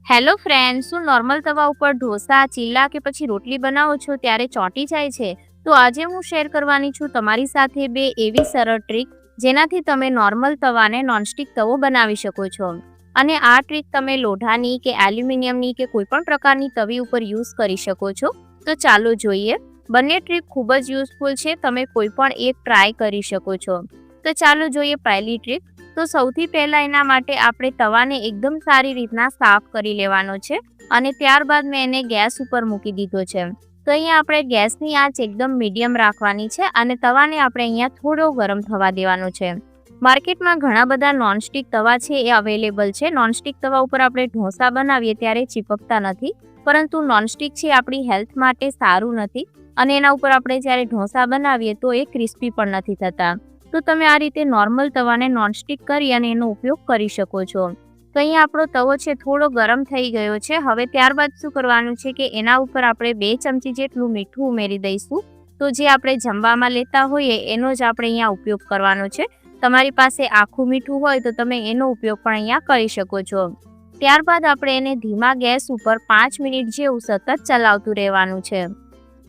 Hello friend, શું normal તવા ઉપર ઢોસા, ચીલા કે પછી રોટલી બનાવો છો ત્યારે ચોંટી જાય છે? તો આજે હું શેર કરવાની છું તમારી સાથે બે એવી સરળ ટ્રીક જેનાથી તમે નોર્મલ તવાને નોનસ્ટિક તવો બનાવી શકો છો. અને આ ટ્રીક તમે લોઢાની કે એલ્યુમિનિયમની કે કોઈ પણ પ્રકારની તવી ઉપર યુઝ કરી શકો છો. તો ચાલો જોઈએ. બંને ટ્રીક ખૂબ જ યુઝફુલ છે, તમે કોઈ પણ એક ટ્રાય કરી શકો છો. તો ચાલો જોઈએ પહેલી ટ્રીક. તો સૌથી પહેલાં એના માટે આપણે તવાને એકદમ સારી રીતના સાફ કરી લેવાનો છે અને ત્યારબાદ મેં એને ગેસ ઉપર મૂકી દીધો છે. તો અહીંયા આપણે ગેસની આંચ એકદમ મીડિયમ રાખવાની છે અને તવાને આપણે અહીંયા થોડો ગરમ થવા દેવાનો છે. માર્કેટમાં ઘણા બધા નોનસ્ટિક તવા છે એ અવેલેબલ છે. નોનસ્ટિક તવા ઉપર આપણે ઢોસા બનાવીએ ત્યારે ચીપકતા નથી, પરંતુ નોનસ્ટિક છે આપણી હેલ્થ માટે સારું નથી અને એના ઉપર આપણે જ્યારે ઢોસા બનાવીએ તો એ ક્રિસ્પી પણ નથી થતા. તો તમે આ રીતે નોર્મલ તવાને નોનસ્ટિક કરી અને એનો ઉપયોગ કરી શકો છો. તો અહીંયા આપણો તવો છે થોડો ગરમ થઈ ગયો છે. હવે ત્યારબાદ શું કરવાનું છે કે એના ઉપર આપણે 2 ચમચી જેટલું મીઠું ઉમેરી દઈશું. તો જે આપણે જમવામાં લેતા હોઈએ એનો જ આપણે અહીંયા ઉપયોગ કરવાનો છે. તમારી પાસે આખું મીઠું હોય તો તમે એનો ઉપયોગ પણ અહીંયા કરી શકો છો. ત્યારબાદ આપણે એને ધીમા ગેસ ઉપર 5 મિનિટ જેવું સતત ચલાવતું રહેવાનું છે.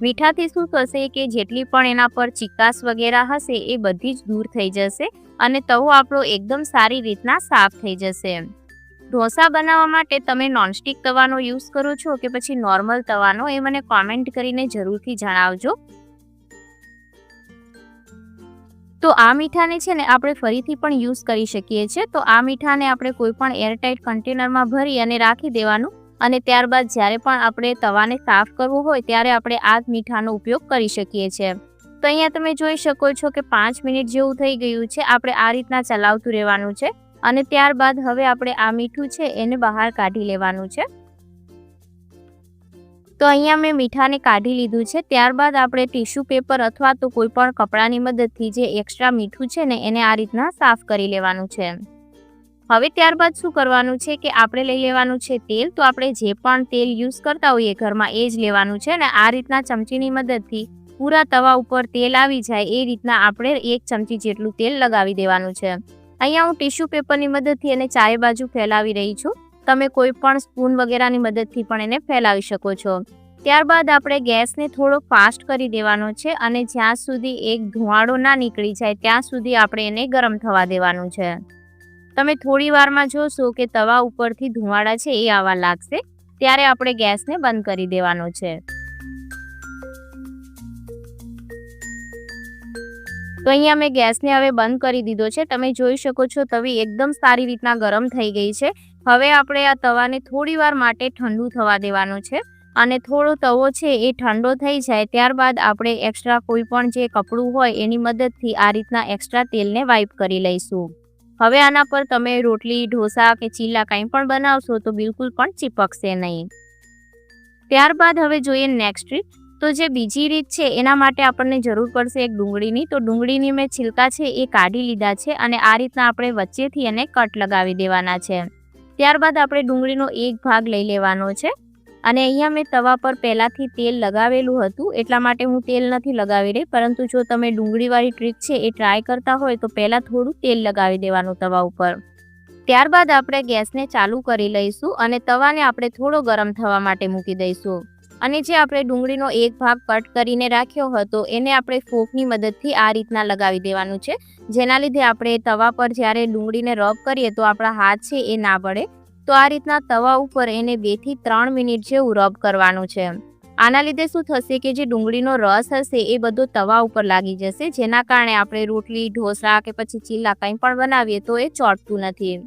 મીઠાથી શું થશે કે જેટલી પણ એના પર ચીકાશ વગેરે હશે એ બધી જ દૂર થઈ જશે અને તવો આપણો એકદમ સારી રીતના સાફ થઈ જશે. ઢોસા બનાવવા માટે તમે નોનસ્ટિક તવાનો યુઝ કરો છો કે પછી નોર્મલ તવાનો, એ મને કોમેન્ટ કરીને જરૂરથી જણાવજો. તો આ મીઠાને છે ને આપણે ફરીથી પણ યુઝ કરી શકીએ છીએ. તો આ મીઠાને આપણે કોઈ પણ એરટાઇટ કન્ટેનરમાં ભરી અને રાખી દેવાનું અને ત્યારબાદ જ્યારે પણ આપણે તવાને સાફ કરવું હોય ત્યારે આપણે આ જ મીઠાનો ઉપયોગ કરી શકીએ છીએ. તો અહીંયા તમે જોઈ શકો છો કે 5 મિનિટ જેવું થઈ ગયું છે. આપણે આ રીતના ચલાવતું રહેવાનું છે અને ત્યારબાદ હવે આપણે આ મીઠું છે એને બહાર કાઢી લેવાનું છે. તો અહીંયા મેં મીઠાને કાઢી લીધું છે. ત્યારબાદ આપણે ટીશ્યુ પેપર અથવા તો કોઈ પણ કપડાની મદદથી જે એક્સ્ટ્રા મીઠું છે ને એને આ રીતના સાફ કરી લેવાનું છે. હવે ત્યારબાદ શું કરવાનું છે કે આપણે લઈ લેવાનું છે તેલ. તો આપણે જે પણ તેલ યુઝ કરતા હોઈએ ઘરમાં એ જ લેવાનું છે અને આ રીતના ચમચીની મદદથી પૂરા તવા ઉપર તેલ આવી જાય એ રીતના આપણે 1 ચમચી જેટલું તેલ લગાવી દેવાનું છે. અહીંયા હું ટીશ્યુ પેપરની મદદથી એને ચારે બાજુ ફેલાવી રહી છું. તમે કોઈ પણ સ્પૂન વગેરેની મદદથી પણ એને ફેલાવી શકો છો. ત્યારબાદ આપણે ગેસને થોડો ફાસ્ટ કરી દેવાનો છે અને જ્યાં સુધી એક ધુમાડો ના નીકળી જાય ત્યાં સુધી આપણે એને ગરમ થવા દેવાનું છે. તમે થોડી વારમાં જોશો કે તવા ઉપરથી ધુમાડા છે એ આવવા લાગશે, ત્યારે આપણે ગેસને બંધ કરી દેવાનો છે. તો અહીંયા મેં ગેસને હવે બંધ કરી દીધો છે. તમે જોઈ શકો છો તવી એકદમ સારી રીતના ગરમ થઈ ગઈ છે. હવે આપણે આ તવાને થોડી વાર માટે ઠંડુ થવા દેવાનું છે અને થોડો તવો છે એ ઠંડો થઈ જાય ત્યારબાદ આપણે એક્સ્ટ્રા કોઈ પણ જે કપડું હોય એની મદદથી આ રીતના એક્સ્ટ્રા તેલને વાઇપ કરી લઈશું. હવે આના પર તમે રોટલી, ઢોસા કે ચીલા કંઈ પણ બનાવશો તો બિલકુલ પણ ચીપકશે નહીં. ત્યારબાદ હવે જોઈએ નેક્સ્ટ રીત. તો જે બીજી રીત છે એના માટે આપણને જરૂર પડશે એક ડુંગળીની. તો ડુંગળીની મેં છિલકા છે એ કાઢી લીધા છે અને આ રીતના આપણે વચ્ચેથી એને કટ લગાવી દેવાના છે. ત્યારબાદ આપણે ડુંગળીનો એક ભાગ લઈ લેવાનો છે અને અહીંયા મેં તવા પર પહેલાંથી તેલ લગાવેલું હતું એટલા માટે હું તેલ નથી લગાવી રહી, પરંતુ જો તમે ડુંગળીવાળી ટ્રીક છે એ ટ્રાય કરતા હોય તો પહેલાં થોડું તેલ લગાવી દેવાનું તવા ઉપર. ત્યારબાદ આપણે ગેસને ચાલુ કરી લઈશું અને તવાને આપણે થોડો ગરમ થવા માટે મૂકી દઈશું. અને જે આપણે ડુંગળીનો એક ભાગ કટ કરીને રાખ્યો હતો એને આપણે ફોકની મદદથી આ રીતના લગાવી દેવાનું છે, જેના લીધે આપણે તવા પર જ્યારે ડુંગળીને રબ કરીએ તો આપણા હાથ છે એ ના બળે. તો આ રીતના તવા ઉપર એને 2 થી 3 મિનિટ જેવું રબ કરવાનું છે. આના લીધે શું થશે કે જે ડુંગળીનો રસ હશે એ બધો તવા ઉપર લાગી જશે, જેના કારણે આપણે રોટલી, ઢોસા કે પછી ચીલા કંઈ પણ બનાવીએ તો એ ચોંટતું નથી.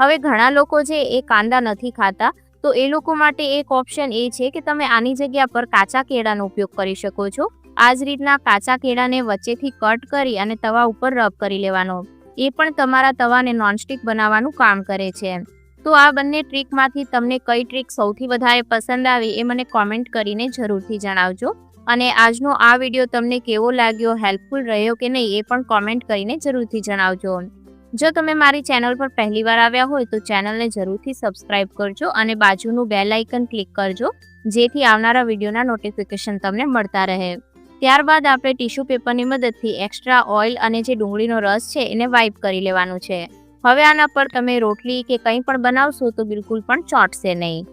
હવે ઘણા લોકો છે એ કાંદા નથી ખાતા, તો એ લોકો માટે એક ઓપ્શન એ છે કે તમે આની જગ્યા પર કાચા કેળાનો ઉપયોગ કરી શકો છો. આ જ રીતના કાચા કેળાને વચ્ચેથી કટ કરી અને તવા ઉપર રબ કરી લેવાનો. એ પણ તમારા તવાને નોનસ્ટિક બનાવવાનું કામ કરે છે. તો આ બંને ટ્રીકમાંથી તમને કઈ ટ્રીક સૌથી વધારે પસંદ આવી એ મને કોમેન્ટ કરીને જરૂરથી જણાવજો. અને આજનો આ વિડીયો તમને કેવો લાગ્યો, હેલ્પફુલ રહ્યો કે નહીં એ પણ કોમેન્ટ કરીને જરૂરથી જણાવજો. જો તમે મારી ચેનલ પર પહેલીવાર આવ્યા હોય તો ચેનલને જરૂરથી સબસ્ક્રાઇબ કરજો અને બાજુનું બેલ આઇકન ક્લિક કરજો, જેથી આવનારા વિડીયોના નોટિફિકેશન તમને મળતા રહે. ત્યારબાદ આપણે ટીશ્યુ પેપરની મદદથી એક્સ્ટ્રા ઓઇલ અને જે ડુંગળીનો રસ છે એને વાઇપ કરી લેવાનું છે. હવે આના પર તમે રોટલી કે કંઈ પણ બનાવશો તો બિલકુલ પણ ચોંટશે નહીં.